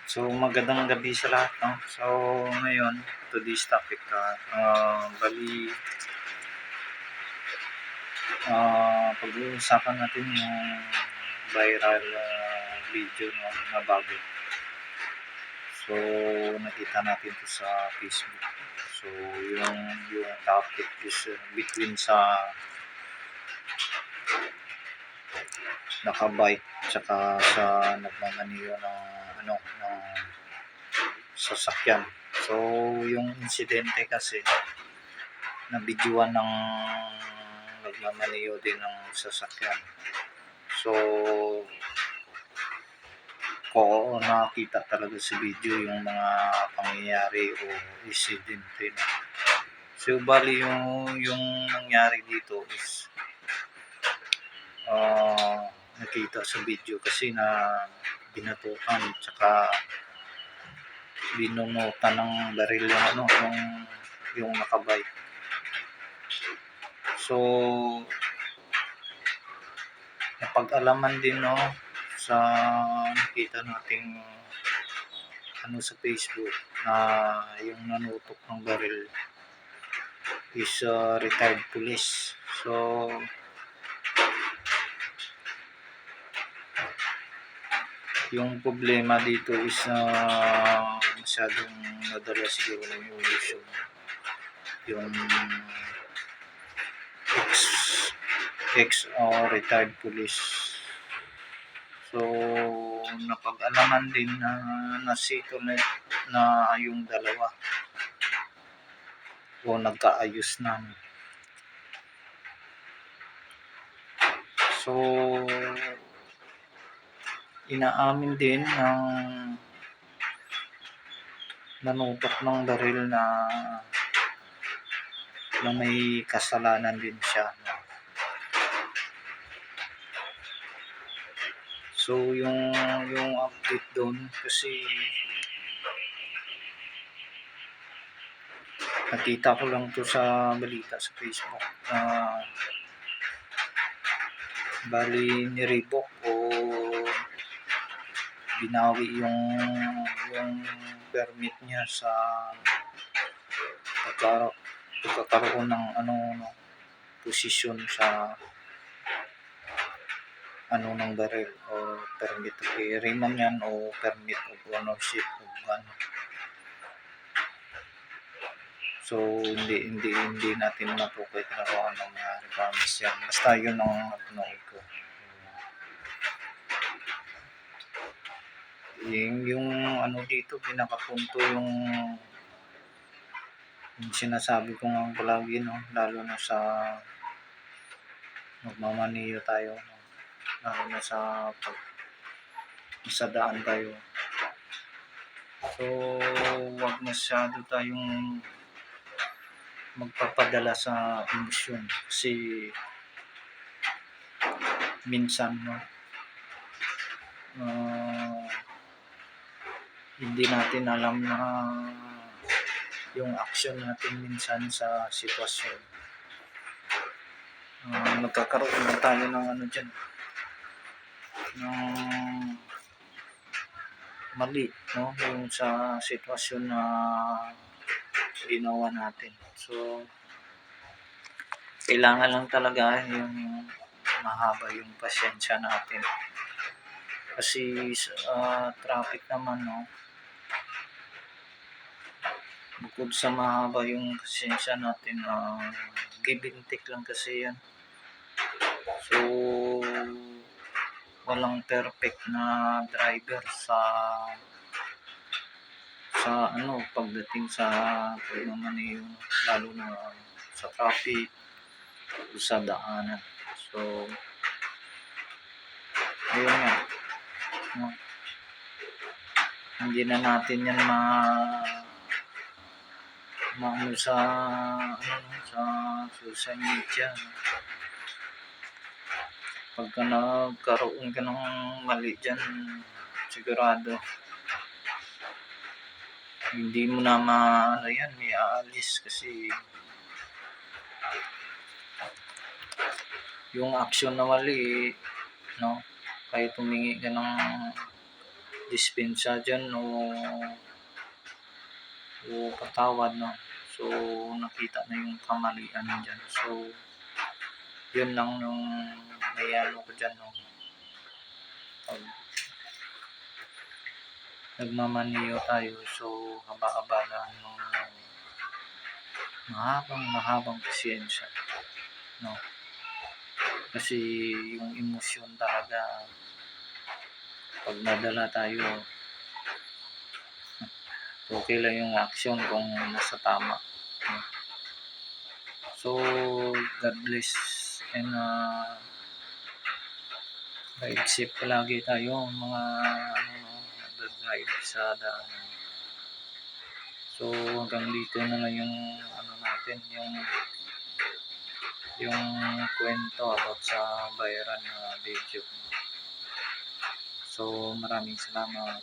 So, magandang gabi sa lahat, 'no? So, ngayon, today's topic, bali, pag-uusapan natin yung viral video, no, na bago. So, nakita natin to sa Facebook. So, yung topic is between sa nakabike tsaka sa nagmamaniho ng ano ng sasakyan. So, yung insidente kasi nabidyoan ng nagmamaniho din ng sasakyan. So, oo, nakita talaga sa video yung mga pangyayari o insidente na. So, bali yung nangyari dito is nakita sa video kasi na binatukan tsaka binunutan ng baril yung yung nakabike. So, napag-alaman din, no, sa nakita nating sa Facebook na yung nanutok ng baril is retired police. So, yung problema dito is masyadong nadala siguro ng emotion yung ex retired police. So, napag-alaman din na nasito na yung dalawa o nagkaayos na. So, inaamin din ng nanutok ng baril na may kasalanan din siya. So, yung update doon kasi nakita ko lang to sa balita sa Facebook. Bali ni-revoke o binawi yung permit niya sa pagkakaroon ng posisyon sa ng baril o permit of carry man yan o permit of ownership of gun. So, hindi natin matukoy kung anong promise yan. Basta yun ang napanood ko. Yung dito, pinakapunto yung sinasabi ko nga palagi, no, lalo na sa magmamaniho tayo, no, lalo na sa daan tayo. So, wag masyado tayong magpapadala sa emosyon kasi minsan, no, hindi natin alam na yung action natin minsan sa sitwasyon. Nagkakaroon na tayo ng dyan, ng mali, no, yung sa sitwasyon na ginawa natin. So, kailangan lang talaga yung mahaba yung pasensya natin. Kasi traffic naman, no, bukod sa mahaba yung pasensya natin, give and take lang kasi yan. So, walang perfect na driver sa pagdating sa pagmamaniho, lalo na sa traffic o sa daanan. So, ayun nga, no, hindi na natin yan sa social media. Pagka nagkaroon ka ng mali dyan, sigurado hindi mo na may aalis kasi yung action na mali, no, kahit humingi ka ng dispensa dyan o patawad, no? So, nakita na yung kamalian dyan. So, yun lang nung may ano ko dyan, no? Pag nagmamaniyo tayo, so haba-haba na nung mahabang pasensya, no? Kasi yung emosyon talaga, pag nadala tayo, okay lang yung action kung nasa tama, no? So, God bless and ride safe palagi tayo mga nag-drive sa daan. So, hanggang dito na lang yung natin, yung kwento about sa viral na video. So, maraming salamat.